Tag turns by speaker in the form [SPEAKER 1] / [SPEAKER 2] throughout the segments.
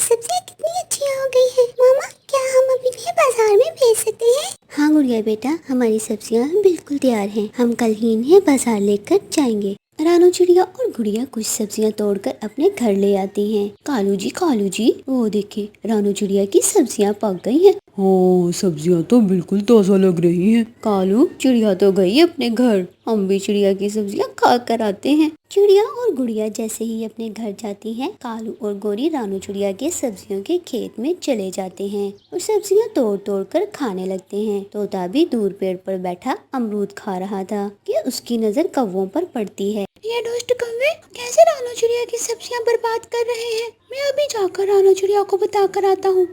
[SPEAKER 1] सब्जियाँ कितनी अच्छी हो गई है। मामा, क्या हम अभी इन्हें बाजार में भेज सकते हैं? हाँ गुड़िया बेटा, हमारी सब्जियाँ बिल्कुल तैयार हैं। हम कल ही इन्हें बाजार लेकर जाएंगे। रानू चिड़िया और गुड़िया कुछ सब्जियां तोड़कर अपने घर ले आती हैं। कालू जी, वो देखे, रानू चिड़िया की सब्जियां पक गई हैं।
[SPEAKER 2] हाँ, सब्जियां तो बिल्कुल ताज़ा लग रही हैं।
[SPEAKER 1] कालू, चिड़िया तो गई अपने घर, हम भी चिड़िया की सब्जियां खा कर आते हैं। चिड़िया और गुड़िया जैसे ही अपने घर जाती हैं, कालू और गोरी रानू चिड़िया के सब्जियों के खेत में चले जाते हैं और सब्जियां तोड़ तोड़ कर खाने लगते हैं। तोता भी दूर पेड़ पर बैठा अमरूद खा रहा था कि उसकी नजर कौवों पर पड़ती है। ये दुष्ट कौवे कैसे रानू चिड़िया की सब्जियां बर्बाद कर रहे हैं? मैं अभी जाकर रानू चिड़िया को बता कर आता हूँ।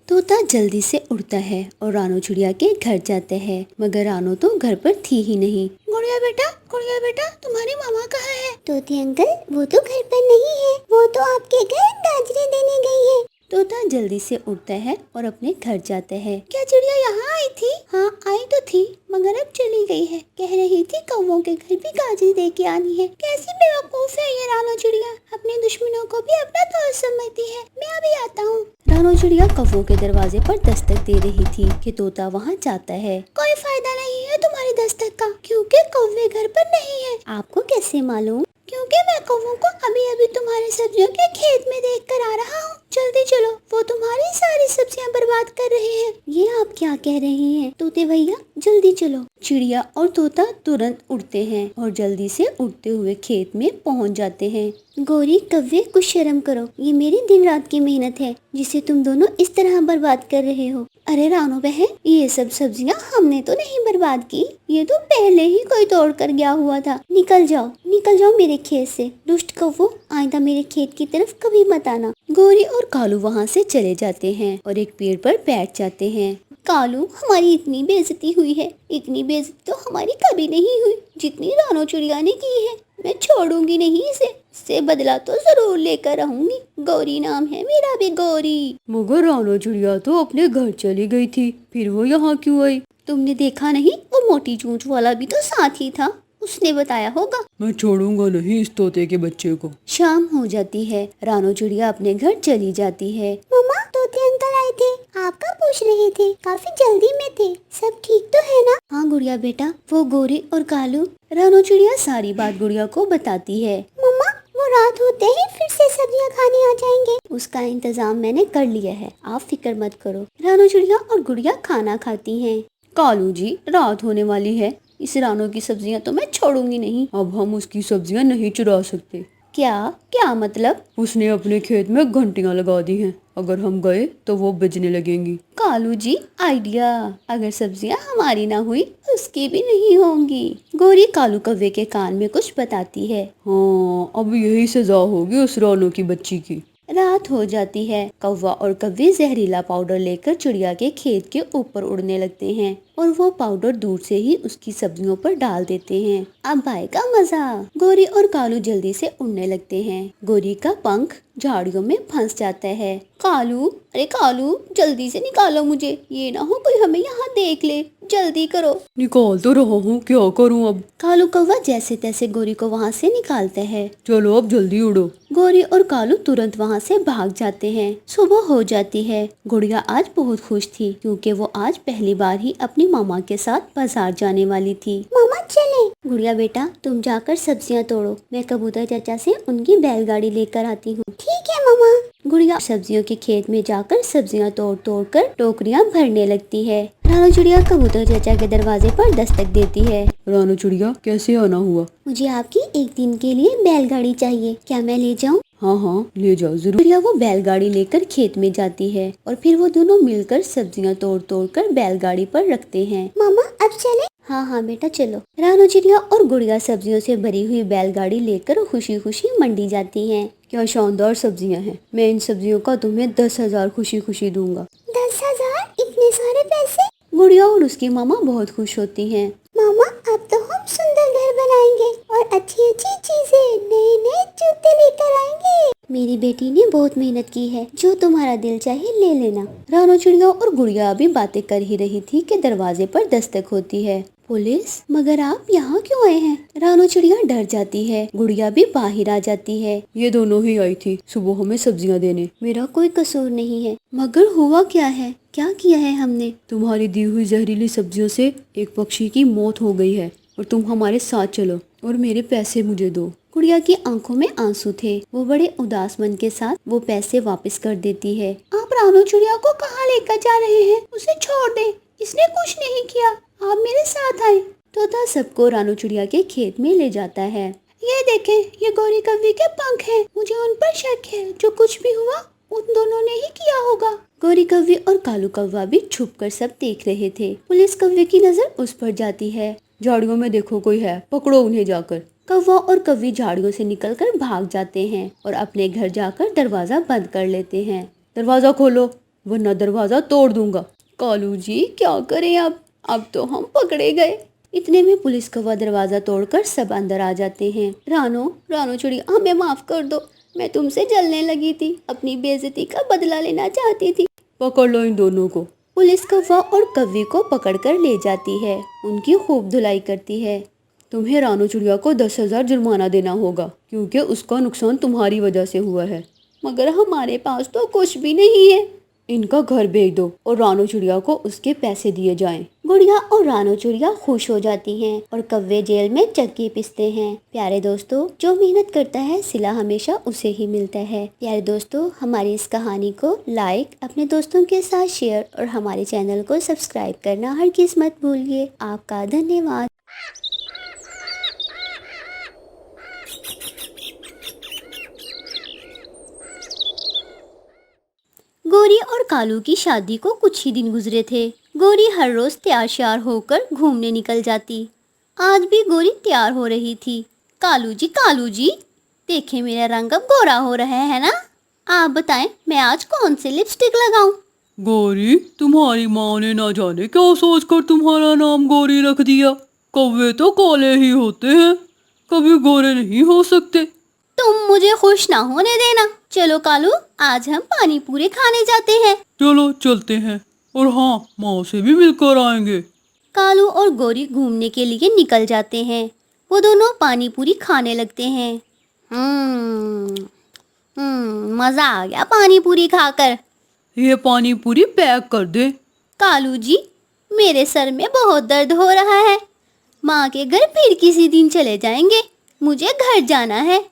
[SPEAKER 1] तोता जल्दी से उड़ता है और रानू चिड़िया के घर जाते हैं, मगर रानू तो घर पर थी ही नहीं। गुड़िया बेटा, तुम्हारी मामा कहाँ है? तोते अंकल, वो तो घर पर नहीं है, वो तो आपके घर गाजरे देने गई है। तोता जल्दी से उठता है और अपने घर जाता है। क्या चिड़िया यहाँ आई थी? हाँ, आई तो थी, मगर अब चली गई है। कह रही थी कौवों के घर भी गाजर दे के आनी है। कैसी बेवकूफ है ये रानू चिड़िया, अपने दुश्मनों को भी अपना दोस्त समझती है। मैं अभी आता हूँ। रानू चिड़िया कौवों के दरवाजे पर दस्तक दे रही थी कि तोता वहाँ जाता है। कोई फायदा नहीं है तुम्हारी दस्तक का, क्योंकि कौवे घर पर नहीं है। आपको कैसे मालूम? क्योंकि मैं कौवों को अभी अभी तुम्हारे सब्जियों के खेत में देख कर आ रहा हूँ। जल्दी चलो, वो तुम्हारी सारी सब्जियां बर्बाद कर रहे हैं। ये आप क्या कह रहे हैं तोते भैया, जल्दी चलो। चिड़िया और तोता तुरंत उड़ते हैं और जल्दी से उड़ते हुए खेत में पहुंच जाते हैं। गौरी, कव्वे, कुछ शर्म करो, ये मेरी दिन रात की मेहनत है जिसे तुम दोनों इस तरह बर्बाद कर रहे हो। अरे रानू बहन, ये सब सब्जियां हमने तो नहीं बर्बाद की, ये तो पहले ही कोई तोड़ कर गया हुआ था। निकल जाओ मेरे खेत से। दुष्ट कौवो, आइंदा मेरे खेत की तरफ कभी मत आना। गौरी और कालू वहाँ से चले जाते हैं और एक पेड़ पर बैठ जाते हैं। कालू, हमारी इतनी बेइज्जती हुई है, इतनी बेइज्जती तो हमारी कभी नहीं हुई जितनी रानू चिड़िया ने की है। मैं छोड़ूंगी नहीं इससे बदला तो जरूर लेकर रहूंगी। गौरी नाम है मेरा भी, गौरी।
[SPEAKER 2] मगर रानू चिड़िया तो अपने घर चली गई थी, फिर वो यहाँ क्यों आई?
[SPEAKER 1] तुमने देखा नहीं, वो मोटी चूंच वाला भी तो साथ ही था, उसने बताया होगा।
[SPEAKER 2] मैं छोड़ूंगा नहीं इस तोते के बच्चे को।
[SPEAKER 1] शाम हो जाती है, रानू चिड़िया अपने घर चली जाती है। मम्मा, तोते अंकल आए थे, आपका पूछ रहे थे, काफी जल्दी में थे, सब ठीक तो है ना? हाँ गुड़िया बेटा, वो गोरी और कालू। रानू चिड़िया सारी बात गुड़िया को बताती है। मम्मा, वो रात होते ही फिर से सब्जियां खाने आ जाएंगे। उसका इंतजाम मैंने कर लिया है, आप फिक्र मत करो। रानू चिड़िया और गुड़िया खाना खाती हैं।
[SPEAKER 2] कालू जी, रात होने वाली है, इस रानू की सब्जियां तो मैं छोड़ूंगी नहीं। अब हम उसकी सब्जियां नहीं चुरा सकते।
[SPEAKER 1] क्या मतलब?
[SPEAKER 2] उसने अपने खेत में घंटियां लगा दी हैं, अगर हम गए तो वो बजने लगेंगी।
[SPEAKER 1] कालू जी, आइडिया, अगर सब्जियां हमारी ना हुई उसकी भी नहीं होंगी। गोरी कालू कव्वे के कान में कुछ बताती है।
[SPEAKER 2] हाँ, अब यही सजा होगी उस रानू की बच्ची की।
[SPEAKER 1] रात हो जाती है। कौवा और कव्वे जहरीला पाउडर लेकर चिड़िया के खेत के ऊपर उड़ने लगते हैं और वो पाउडर दूर से ही उसकी सब्जियों पर डाल देते हैं। अब आएगा मजा। गोरी और कालू जल्दी से उड़ने लगते हैं। गोरी का पंख झाड़ियों में फंस जाता है। कालू, अरे कालू, जल्दी से निकालो मुझे, ये ना हो कोई हमें यहाँ देख ले, जल्दी करो।
[SPEAKER 2] निकाल तो रहा हूँ, क्या करूँ अब?
[SPEAKER 1] कालू कौवा जैसे तैसे गोरी को वहाँ से निकालता है।
[SPEAKER 2] चलो अब जल्दी उड़ो।
[SPEAKER 1] गोरी और कालू तुरंत वहाँ से भाग जाते हैं। सुबह हो जाती है। गुड़िया आज बहुत खुश थी क्योंकि वो आज पहली बार ही अपनी मामा के साथ बाजार जाने वाली थी। मामा चले। गुड़िया बेटा, तुम जाकर सब्जियाँ तोड़ो, मैं कबूतर चाचा से उनकी बैलगाड़ी लेकर आती हूँ। ठीक है मामा। गुड़िया सब्जियों के खेत में जाकर सब्जियाँ तोड़ तोड़ कर टोकरियाँ भरने लगती है। रानू चिड़िया कबूतर चाचा के दरवाजे पर दस्तक देती है।
[SPEAKER 2] रानू चिड़िया, कैसे आना हुआ?
[SPEAKER 1] मुझे आपकी एक दिन के लिए बैलगाड़ी चाहिए, क्या मैं ले जाऊँ?
[SPEAKER 2] हाँ, ले जाओ जरूर।
[SPEAKER 1] चिड़िया वो बैलगाड़ी लेकर खेत में जाती है और फिर वो दोनों मिलकर सब्जियां तोड़ तोड़ कर बैलगाड़ी पर रखते हैं। मामा, अब चले? हाँ बेटा, चलो। रानू चिड़िया और गुड़िया सब्जियों से भरी हुई बैलगाड़ी लेकर खुशी खुशी मंडी जाती हैं।
[SPEAKER 2] क्या शानदार सब्जियां हैं, मैं इन सब्जियों का तुम्हें 10,000 खुशी खुशी दूंगा।
[SPEAKER 1] 10,000? इतने सारे पैसे? गुड़िया और उसकी मामा बहुत खुश होती हैं। मामा, अब तो हम सुंदर घर बनाएंगे और अच्छी अच्छी चीजें, नए नए जूते लेकर आएंगे। मेरी बेटी ने बहुत मेहनत की है, जो तुम्हारा दिल चाहे ले लेना। रानू चिड़िया और गुड़िया अभी बातें कर ही रही थी कि दरवाजे पर दस्तक होती है। पुलिस, मगर आप यहाँ क्यों आए हैं? रानू चिड़िया डर जाती है, गुड़िया भी बाहर आ जाती है।
[SPEAKER 2] ये दोनों ही आई थी सुबह हमें सब्जियां देने।
[SPEAKER 1] मेरा कोई कसूर नहीं है, मगर हुआ क्या है, क्या किया है हमने?
[SPEAKER 2] तुम्हारी दी हुई जहरीली सब्जियों से एक पक्षी की मौत हो गई है और तुम हमारे साथ चलो और मेरे पैसे मुझे दो।
[SPEAKER 1] गुड़िया की आंखों में आंसू थे। वो बड़े उदास मन के साथ वो पैसे वापस कर देती है। आप रानू चिड़िया को कहाँ लेकर जा रहे हैं? उसे छोड़ दें, इसने कुछ नहीं किया, आप मेरे साथ आए। तोता सबको रानू चिड़िया के खेत में ले जाता है। ये देखें, ये गौरी कव्वी के पंख हैं। मुझे उन पर शक है, जो कुछ भी हुआ उन दोनों ने ही किया होगा। गौरी कव्वी और कालू कौवा भी छुपकर सब देख रहे थे। पुलिस कव्वे की नजर उस पर जाती है।
[SPEAKER 2] झाड़ियों में देखो कोई है, पकड़ो उन्हें जाकर।
[SPEAKER 1] कौवा और कव्वी झाड़ियों से निकलकर भाग जाते हैं और अपने घर जाकर दरवाजा बंद कर लेते हैं।
[SPEAKER 2] दरवाजा खोलो वरना दरवाजा तोड़ दूंगा।
[SPEAKER 1] कालू जी क्या करें अब तो हम पकड़े गए। इतने में पुलिस कौवा दरवाजा तोड़कर सब अंदर आ जाते हैं। रानू चिड़िया हमें माफ कर दो, मैं तुमसे जलने लगी थी, अपनी बेइज्जती का बदला लेना चाहती थी।
[SPEAKER 2] पकड़ लो इन दोनों को।
[SPEAKER 1] पुलिस कौवा और कव्वी को पकड़कर ले जाती है, उनकी खूब धुलाई करती है।
[SPEAKER 2] तुम्हें रानू चिड़िया को 10,000 जुर्माना देना होगा क्योंकि उसका नुकसान तुम्हारी वजह से हुआ है।
[SPEAKER 1] मगर हमारे पास तो कुछ भी नहीं है।
[SPEAKER 2] इनका घर बेच दो और रानू चिड़िया को उसके पैसे दिए जाएं।
[SPEAKER 1] गुड़िया और रानू चिड़िया खुश हो जाती हैं और कव्वे जेल में चक्की पिसते हैं। प्यारे दोस्तों, जो मेहनत करता है सिला हमेशा उसे ही मिलता है। प्यारे दोस्तों, हमारी इस कहानी को लाइक, अपने दोस्तों के साथ शेयर और हमारे चैनल को सब्सक्राइब करना हरगिज़ मत भूलिए। आपका धन्यवाद। गोरी और कालू की शादी को कुछ ही दिन गुजरे थे। गोरी हर रोज तैयार श्यार होकर घूमने निकल जाती। आज भी गोरी तैयार हो रही थी। कालू जी, देखें मेरा रंग अब गोरा हो रहा है ना? आप बताएं मैं आज कौन सी लिपस्टिक लगाऊं?
[SPEAKER 2] गोरी, तुम्हारी माँ ने ना जाने क्या सोचकर तुम्हारा नाम गोरी रख दिया। कौवे तो काले ही होते हैं, कभी गोरे नहीं हो सकते।
[SPEAKER 1] तुम मुझे खुश ना होने देना। चलो कालू, आज हम पानी पूरी खाने जाते हैं।
[SPEAKER 2] चलो चलते हैं, और हाँ, माँ से भी मिलकर आएंगे।
[SPEAKER 1] कालू और गोरी घूमने के लिए निकल जाते हैं। वो दोनों पानी पूरी खाने लगते हैं। मजा आ गया पानी पूरी खाकर।
[SPEAKER 2] ये पानी पूरी पैक कर दे।
[SPEAKER 1] कालू जी, मेरे सर में बहुत दर्द हो रहा है। माँ के घर फिर किसी दिन चले जाएंगे, मुझे घर जाना है।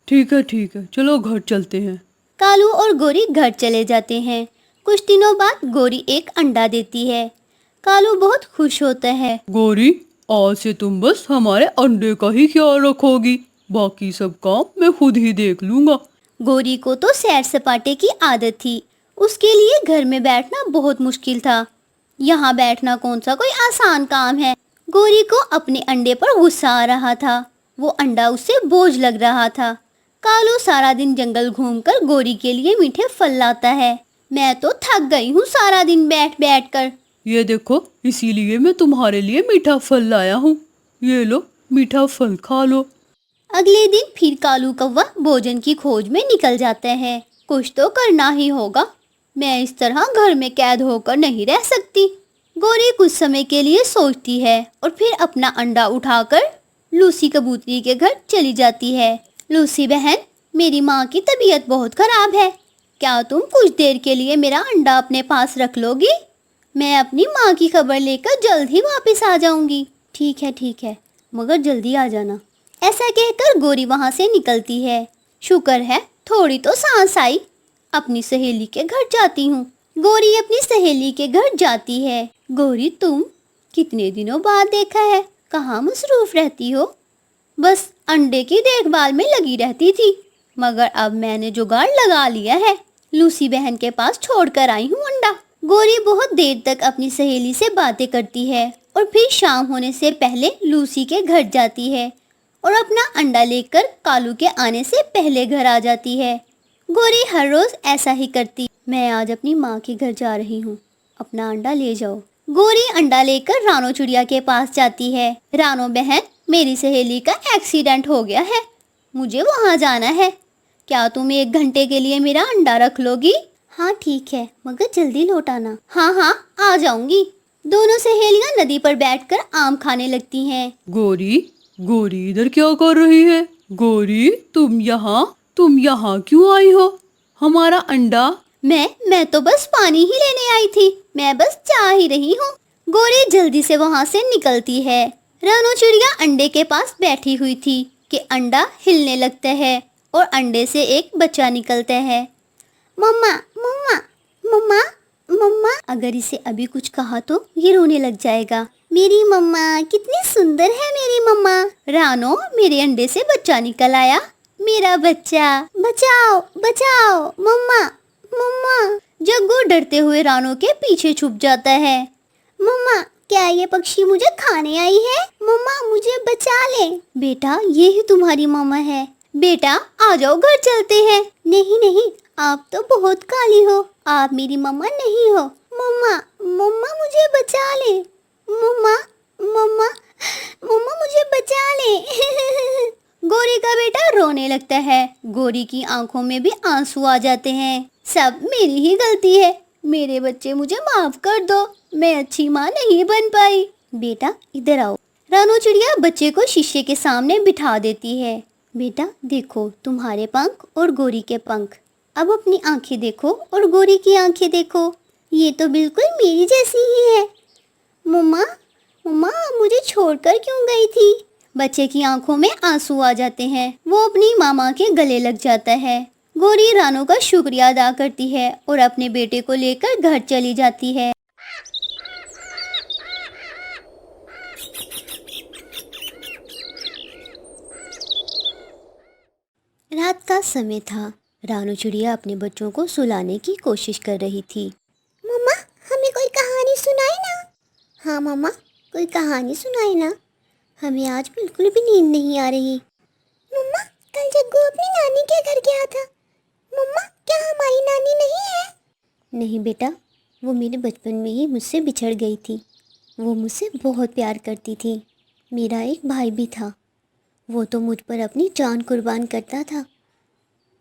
[SPEAKER 2] ठीक है, चलो घर चलते हैं।
[SPEAKER 1] कालू और गोरी घर चले जाते हैं। कुछ दिनों बाद गोरी एक अंडा देती है। कालू बहुत खुश होता है।
[SPEAKER 2] गोरी, आज से तुम बस हमारे अंडे का ही ख्याल रखोगी, बाकी सब काम मैं खुद ही देख लूंगा।
[SPEAKER 1] गोरी को तो सैर सपाटे की आदत थी, उसके लिए घर में बैठना बहुत मुश्किल था। यहाँ बैठना कौन सा कोई आसान काम है। गोरी को अपने अंडे पर गुस्सा आ रहा था। वो अंडा उसे बोझ लग रहा था। कालू सारा दिन जंगल घूमकर गोरी के लिए मीठे फल लाता है। मैं तो थक गई हूँ सारा दिन बैठ बैठ कर।
[SPEAKER 2] ये देखो, इसीलिए मैं तुम्हारे लिए मीठा फल लाया हूँ। ये लो, मीठा फल खा लो।
[SPEAKER 1] अगले दिन फिर कालू कौवा भोजन की खोज में निकल जाता है। कुछ तो करना ही होगा, मैं इस तरह घर में कैद होकर नहीं रह सकती। गोरी कुछ समय के लिए सोचती है और फिर अपना अंडा उठाकर लूसी कबूतरी के घर चली जाती है। लूसी बहन, मेरी माँ की तबीयत बहुत खराब है, क्या तुम कुछ देर के लिए मेरा अंडा अपने पास रख लोगी? मैं अपनी माँ की खबर लेकर जल्द ही वापस आ जाऊंगी। ठीक है, मगर जल्दी आ जाना। ऐसा कहकर गोरी वहाँ से निकलती है। शुक्र है थोड़ी तो सांस आई। अपनी सहेली के घर जाती हूँ। गोरी अपनी सहेली के घर जाती है। गोरी, तुम कितने दिनों बाद देखा है, कहाँ मसरूफ रहती हो? बस अंडे की देखभाल में लगी रहती थी, मगर अब मैंने जुगाड़ लगा लिया है। लूसी बहन के पास छोड़कर आई हूँ अंडा। गोरी बहुत देर तक अपनी सहेली से बातें करती है और फिर शाम होने से पहले लूसी के घर जाती है और अपना अंडा लेकर कालू के आने से पहले घर आ जाती है। गोरी हर रोज ऐसा ही करती। मैं आज अपनी माँ के घर जा रही हूँ, अपना अंडा ले जाओ। गोरी अंडा लेकर रानो चिड़िया के पास जाती है। रानो बहन, मेरी सहेली का एक्सीडेंट हो गया है, मुझे वहाँ जाना है, क्या तुम 1 घंटे के लिए मेरा अंडा रख लोगी? हाँ ठीक है, मगर जल्दी लौट आना। हाँ, आ जाऊंगी। दोनों सहेलियाँ नदी पर बैठकर आम खाने लगती हैं।
[SPEAKER 2] गोरी, गोरी इधर क्या कर रही है? गोरी, तुम यहाँ क्यों आई हो? हमारा अंडा।
[SPEAKER 1] मैं तो बस पानी ही लेने आई थी। मैं बस जा ही रही हूँ। गोरी जल्दी से वहाँ से निकलती है। रानू चिड़िया अंडे के पास बैठी हुई थी कि अंडा हिलने लगता है और अंडे से एक बच्चा निकलता है। मम्मा मम्मा मम्मा मम्मा। अगर इसे अभी कुछ कहा तो ये रोने लग जाएगा। मेरी मम्मा कितनी सुंदर है मेरी मम्मा। रानो, मेरे अंडे से बच्चा निकल आया। मेरा बच्चा, बचाओ बचाओ मम्मा मम्मा। जग्गू डरते हुए रानो के पीछे छुप जाता है। मम्मा, क्या ये पक्षी मुझे खाने आई है? मम्मा, मुझे बचा ले। बेटा, ये ही तुम्हारी मम्मा है। बेटा, आ जाओ, घर चलते हैं। नहीं नहीं, आप तो बहुत काली हो। आप मेरी मम्मा नहीं हो। मम्मा मम्मा, मुझे बचा ले। मम्मा मम्मा मम्मा, मुझे बचा ले। गोरी का बेटा रोने लगता है। गोरी की आंखों में भी आंसू आ जाते हैं। सब मेरी ही गलती है। मेरे बच्चे, मुझे माफ कर दो। मैं अच्छी माँ नहीं बन पाई। बेटा, इधर आओ। रानू चिड़िया बच्चे को शीशे के सामने बिठा देती है। बेटा देखो, तुम्हारे पंख और गोरी के पंख। अब अपनी आंखें देखो और गोरी की आंखें देखो। ये तो बिल्कुल मेरी जैसी ही है। मम्मा मम्मा, मुझे छोड़कर क्यों गई थी? बच्चे की आंखों में आंसू आ जाते हैं। वो अपनी मामा के गले लग जाता है। गोरी रानू का शुक्रिया अदा करती है और अपने बेटे को लेकर घर चली जाती है। रात का समय था। रानू चिड़िया अपने बच्चों को सुलाने की कोशिश कर रही थी। मम्मा, हमें कोई कहानी सुनाए ना। हाँ मम्मा, कोई कहानी सुनाए ना। हमें आज बिल्कुल भी नींद नहीं आ रही। मम्मा, कल जग्गू अपनी नानी के घर गया था। मम्मा, क्या हमारी नानी नहीं है? नहीं बेटा, वो मेरे बचपन में ही मुझसे बिछड़ गई थी। वो मुझसे बहुत प्यार करती थी। मेरा एक भाई भी था। वो तो मुझ पर अपनी जान कुर्बान करता था,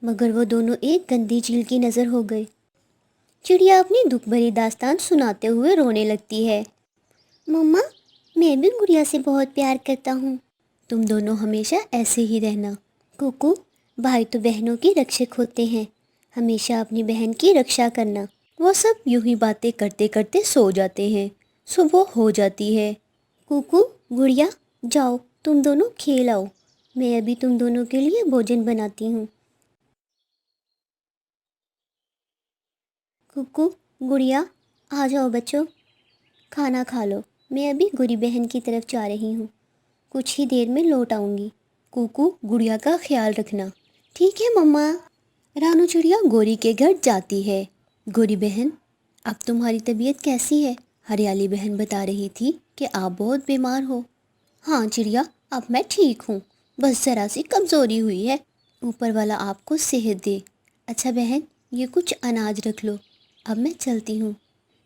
[SPEAKER 1] मगर वो दोनों एक गंदी झील की नज़र हो गए। चिड़िया अपनी दुख भरी दास्तान सुनाते हुए रोने लगती है। मम्मा, मैं भी गुड़िया से बहुत प्यार करता हूँ। तुम दोनों हमेशा ऐसे ही रहना। कुकू, भाई तो बहनों के रक्षक होते हैं। हमेशा अपनी बहन की रक्षा करना। वो सब यूं ही बातें करते करते सो जाते हैं। सुबह हो जाती है। कुकू, गुड़िया, जाओ तुम दोनों खेल आओ। मैं अभी तुम दोनों के लिए भोजन बनाती हूँ। कुकू, गुड़िया, आ जाओ बच्चों, खाना खा लो। मैं अभी गुड़ी बहन की तरफ जा रही हूँ। कुछ ही देर में लौट आऊँगी। कुकू, गुड़िया का ख्याल रखना। ठीक है मम्मा। रानू चिड़िया गोरी के घर जाती है। गोरी बहन, अब तुम्हारी तबीयत कैसी है? हरियाली बहन बता रही थी कि आप बहुत बीमार हो। हाँ चिड़िया, अब मैं ठीक हूँ। बस ज़रा सी कमज़ोरी हुई है। ऊपर वाला आपको सेहत दे। अच्छा बहन, ये कुछ अनाज रख लो। अब मैं चलती हूँ।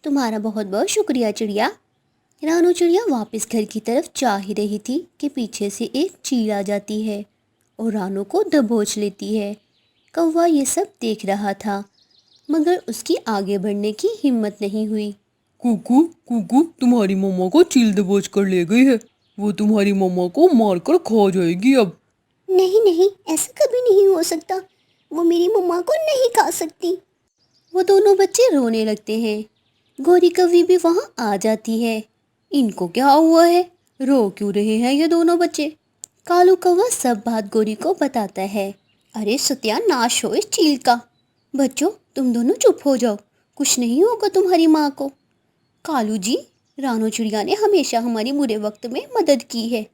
[SPEAKER 1] तुम्हारा बहुत बहुत शुक्रिया चिड़िया। रानू चिड़िया वापस घर की तरफ जा ही रही थी कि पीछे से एक चील आ जाती है और रानू को दबोच लेती है। कौवा ये सब देख रहा था, मगर उसकी आगे बढ़ने की हिम्मत नहीं हुई।
[SPEAKER 2] कुकू कुकू, तुम्हारी मम्मा को चील दबोच कर ले गई है। वो तुम्हारी मम्मा को मारकर खा जाएगी अब।
[SPEAKER 1] नहीं नहीं, ऐसा कभी नहीं हो सकता। वो मेरी मम्मा को नहीं खा सकती। वो दोनों बच्चे रोने लगते हैं। गौरी कौवी भी वहाँ आ जाती है। इनको क्या हुआ है? रो क्यों रहे हैं ये दोनों बच्चे? कालू कौवा सब बात गौरी को बताता है। अरे सत्यानाश हो इस चील का। बच्चों, तुम दोनों चुप हो जाओ। कुछ नहीं होगा तुम्हारी माँ को। कालू जी, रानू चिड़िया ने हमेशा हमारी बुरे वक्त में मदद की है।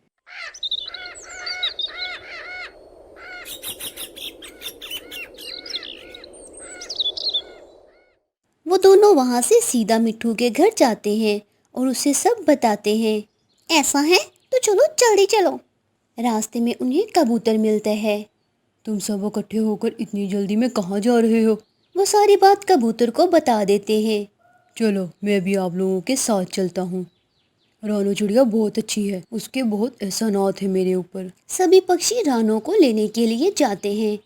[SPEAKER 1] वो दोनों वहाँ से सीधा मिट्ठू के घर जाते हैं और उसे सब बताते हैं। ऐसा है तो चलो जल्दी चलो। रास्ते में उन्हें कबूतर मिलता है।
[SPEAKER 2] तुम सब इकट्ठे होकर इतनी जल्दी में कहाँ जा रहे हो?
[SPEAKER 1] वो सारी बात कबूतर को बता देते हैं।
[SPEAKER 2] चलो, मैं भी आप लोगों के साथ चलता हूँ। रानू चिड़िया बहुत अच्छी है, उसके बहुत एहसानात है मेरे ऊपर।
[SPEAKER 1] सभी पक्षी रानू को लेने के लिए जाते हैं।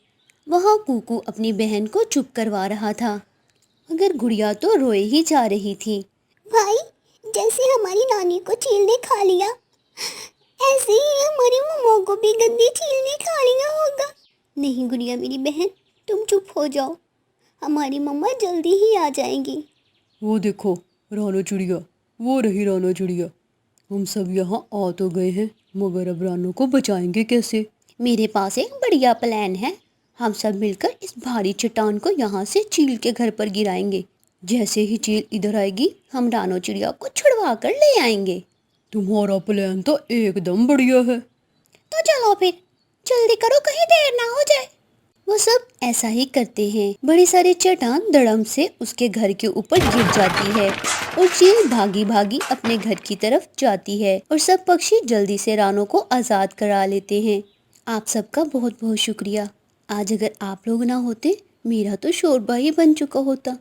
[SPEAKER 1] वहाँ कुकू अपनी बहन को चुप करवा रहा था, मगर गुड़िया तो रोए ही जा रही थी। भाई, जैसे हमारी नानी को चील ने खा लिया, ऐसे ही हमारी मम्मा को भी गंदी चीज ने खा लिया होगा। नहीं गुड़िया मेरी बहन, तुम चुप हो जाओ, हमारी मम्मा जल्दी ही आ जाएंगी।
[SPEAKER 2] वो देखो रानो चिड़िया, वो रही रानो चिड़िया। हम सब यहाँ आ तो गए हैं, मगर अब रानो को बचाएंगे कैसे?
[SPEAKER 1] मेरे पास एक बढ़िया प्लान है। हम सब मिलकर इस भारी चट्टान को यहाँ से चील के घर पर गिराएंगे। जैसे ही चील इधर आएगी, हम रानो चिड़िया को छुड़वा कर ले आएंगे।
[SPEAKER 2] तुम्हारा प्लान तो एकदम बढ़िया है।
[SPEAKER 1] तो चलो फिर, जल्दी करो, कहीं देर ना हो जाए। वो सब ऐसा ही करते हैं। बड़ी सारी चट्टान धड़म से उसके घर के ऊपर गिर जाती है और चील भागी भागी अपने घर की तरफ जाती है और सब पक्षी जल्दी से रानो को आज़ाद करा लेते हैं। आप सबका बहुत बहुत शुक्रिया। आज अगर आप लोग ना होते, मेरा तो शोरबा ही बन चुका होता।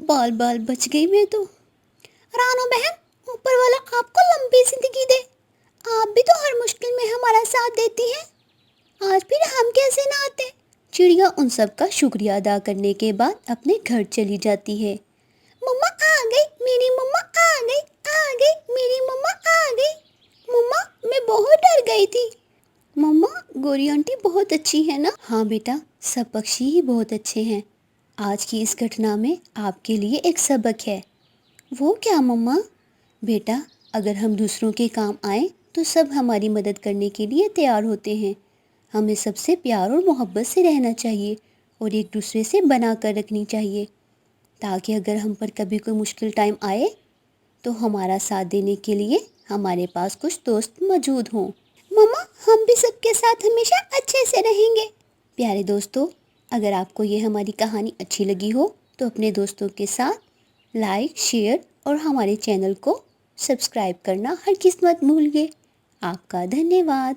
[SPEAKER 1] बाल बाल बच गई मैं तो। रानो बहन, ऊपर वाला आपको लंबी जिंदगी दे। आप भी तो हर मुश्किल में हमारा साथ देती हैं। आज फिर हम कैसे ना आते। चिड़िया उन सब का शुक्रिया अदा करने के बाद अपने घर चली जाती है। मम्मा आ गई, मेरी मम्मा आ गई, आ गई, मेरी मम्मा आ गई। मम्मा मैं बहुत डर गई थी। मम्मा गोरी आंटी बहुत अच्छी है ना? हाँ बेटा, सब पक्षी ही बहुत अच्छे हैं। आज की इस घटना में आपके लिए एक सबक है। वो क्या मम्मा? बेटा, अगर हम दूसरों के काम आए तो सब हमारी मदद करने के लिए तैयार होते हैं। हमें सबसे प्यार और मोहब्बत से रहना चाहिए और एक दूसरे से बना कर रखनी चाहिए, ताकि अगर हम पर कभी कोई मुश्किल टाइम आए तो हमारा साथ देने के लिए हमारे पास कुछ दोस्त मौजूद हों। मम्मा हम भी सबके साथ हमेशा अच्छे से रहेंगे। प्यारे दोस्तों, अगर आपको ये हमारी कहानी अच्छी लगी हो तो अपने दोस्तों के साथ लाइक, शेयर और हमारे चैनल को सब्सक्राइब करना हरगिज़ मत भूलिए। आपका धन्यवाद।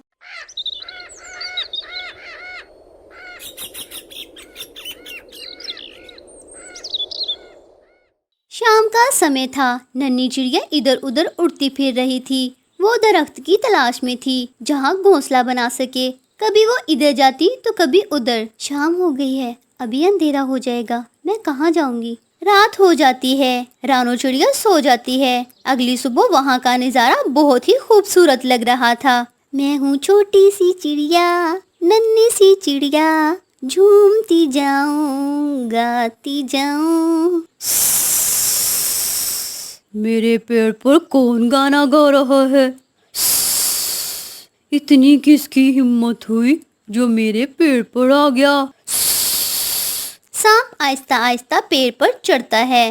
[SPEAKER 1] शाम का समय था। नन्ही चिड़िया इधर उधर उड़ती फिर रही थी। वो दरख्त की तलाश में थी जहाँ घोंसला बना सके। कभी वो इधर जाती तो कभी उधर। शाम हो गई है, अभी अंधेरा हो जाएगा, मैं कहाँ जाऊंगी। रात हो जाती है, रानो चिड़िया सो जाती है। अगली सुबह वहाँ का नज़ारा बहुत ही खूबसूरत लग रहा था। मैं हूँ छोटी सी चिड़िया, नन्ही सी चिड़िया, झूमती जाऊं, गाती जाऊं।
[SPEAKER 2] मेरे पेड़ पर कौन गाना गा रहा है? इतनी किसकी हिम्मत हुई जो मेरे पेड़ पर आ गया?
[SPEAKER 1] सांप आहिस्ता आहिस्ता पेड़ पर चढ़ता है।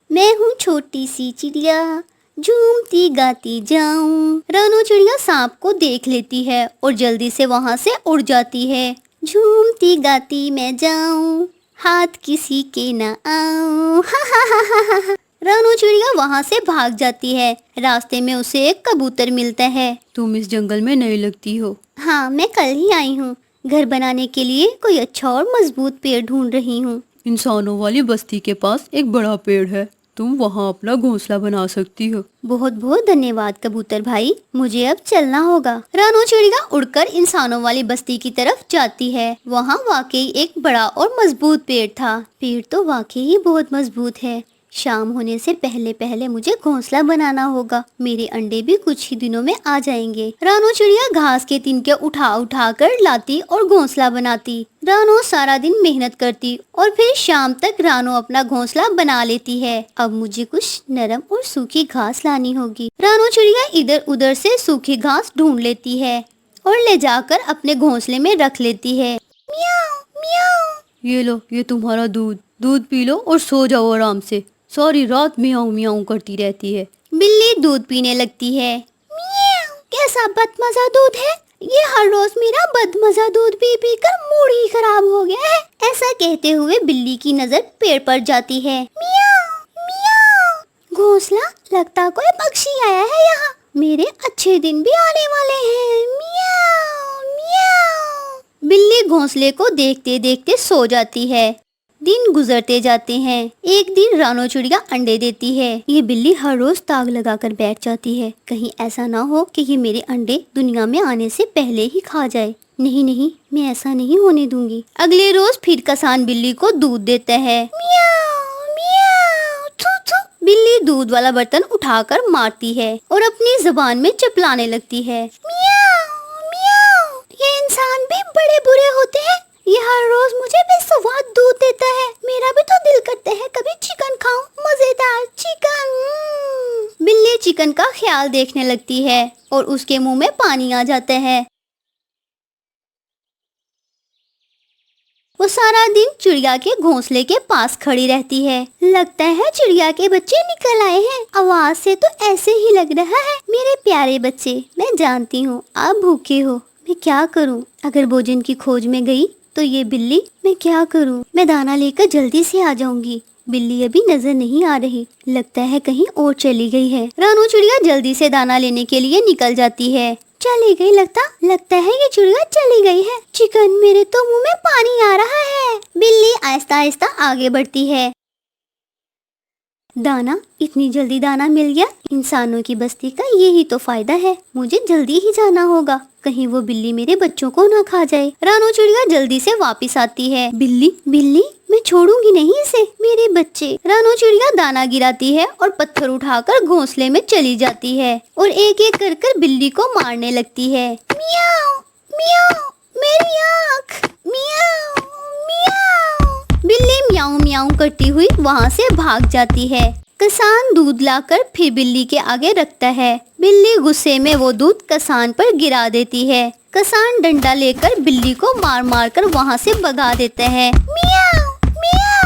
[SPEAKER 1] मैं हूँ छोटी सी चिड़िया, झूमती गाती जाऊं। रानो चिड़िया सांप को देख लेती है और जल्दी से वहाँ से उड़ जाती है। झूमती गाती मैं जाऊं, हाथ किसी के ना आऊं। हा हा हा हा हा। रानो चिड़िया वहाँ से भाग जाती है। रास्ते में उसे एक कबूतर मिलता है।
[SPEAKER 2] तुम इस जंगल में नई लगती हो।
[SPEAKER 1] हाँ, मैं कल ही आई हूँ। घर बनाने के लिए कोई अच्छा और मजबूत पेड़ ढूंढ रही हूँ।
[SPEAKER 2] इंसानों वाली बस्ती के पास एक बड़ा पेड़ है, तुम वहाँ अपना घोंसला बना सकती हो।
[SPEAKER 1] बहुत बहुत धन्यवाद कबूतर भाई, मुझे अब चलना होगा। रानो चिड़िया उड़कर इंसानों वाली बस्ती की तरफ जाती है। वहाँ वाकई एक बड़ा और मजबूत पेड़ था। पेड़ तो वाकई ही बहुत मजबूत है। शाम होने से पहले पहले मुझे घोंसला बनाना होगा। मेरे अंडे भी कुछ ही दिनों में आ जाएंगे। रानो चिड़िया घास के तिनके उठा उठा कर लाती और घोंसला बनाती। रानो सारा दिन मेहनत करती और फिर शाम तक रानो अपना घोंसला बना लेती है। अब मुझे कुछ नरम और सूखी घास लानी होगी। रानो चिड़िया इधर उधर से सूखी घास ढूंढ लेती है और ले जाकर अपने घोंसले में रख लेती है। म्याऊ म्याऊ।
[SPEAKER 2] ये लो, ये तुम्हारा दूध, दूध पी लो और सो जाओ आराम से। सारी रात मियाऊं मियाऊं करती रहती है।
[SPEAKER 1] बिल्ली दूध पीने लगती है। म्याऊ। कैसा बदमजा दूध है ये, हर रोज मेरा बदमजा दूध पी पी कर मूड ही खराब हो गया है। ऐसा कहते हुए बिल्ली की नजर पेड़ पर जाती है। म्याऊ म्याऊ। घोंसला, लगता कोई पक्षी आया है यहाँ। मेरे अच्छे दिन भी आने वाले हैं। म्याऊ म्याऊ। बिल्ली घोंसले को देखते देखते सो जाती है। दिन गुजरते जाते हैं। एक दिन रानो चिड़िया अंडे देती है। ये बिल्ली हर रोज ताग लगाकर बैठ जाती है, कहीं ऐसा ना हो कि ये मेरे अंडे दुनिया में आने से पहले ही खा जाए। नहीं नहीं, मैं ऐसा नहीं होने दूंगी। अगले रोज फिर किसान बिल्ली को दूध देता है। म्याऊ म्याऊ थू थू। बिल्ली दूध वाला बर्तन उठाकर मारती है और अपनी जुबान में चपलाने लगती है। मियाऊ मियाऊ, ये इंसान भी बड़े बुरे होते हैं। ये हर रोज मुझे बेस्वाद दूध देता है। मेरा भी तो दिल करता है कभी चिकन खाऊं, मजेदार चिकन। बिल्ली चिकन का ख्याल देखने लगती है और उसके मुंह में पानी आ जाता है। वो सारा दिन चिड़िया के घोंसले के पास खड़ी रहती है। लगता है चिड़िया के बच्चे निकल आए हैं। आवाज से तो ऐसे ही लग रहा है। मेरे प्यारे बच्चे, मैं जानती हूँ आप भूखे हो। मैं क्या करूँ? अगर भोजन की खोज में गई तो ये बिल्ली, मैं क्या करूँ? मैं दाना लेकर जल्दी से आ जाऊंगी। बिल्ली अभी नजर नहीं आ रही, लगता है कहीं और चली गई है। रानू चिड़िया जल्दी से दाना लेने के लिए निकल जाती है। चली गई लगता है ये चिड़िया चली गई है। चिकन, मेरे तो मुंह में पानी आ रहा है। बिल्ली आहिस्ता आहिस्ता आगे बढ़ती है। दाना, इतनी जल्दी दाना मिल गया। इंसानों की बस्ती का यही तो फायदा है। मुझे जल्दी ही जाना होगा, कहीं वो बिल्ली मेरे बच्चों को ना खा जाए। रानू चिड़िया जल्दी से वापस आती है। बिल्ली बिल्ली, मैं छोड़ूंगी नहीं इसे, मेरे बच्चे। रानू चिड़िया दाना गिराती है और पत्थर उठाकर घोंसले में चली जाती है और एक एक कर कर बिल्ली को मारने लगती है। मियाऊ मियाऊ, मेरी आँख, मियाऊ मियाऊ। बिल्ली मियाऊ मियाऊ करती हुई वहाँ से भाग जाती है। किसान दूध लाकर फिर बिल्ली के आगे रखता है। बिल्ली गुस्से में वो दूध किसान पर गिरा देती है। किसान डंडा लेकर बिल्ली को मार मार कर वहाँ से भगा देता है। मियाऊ मियाऊ।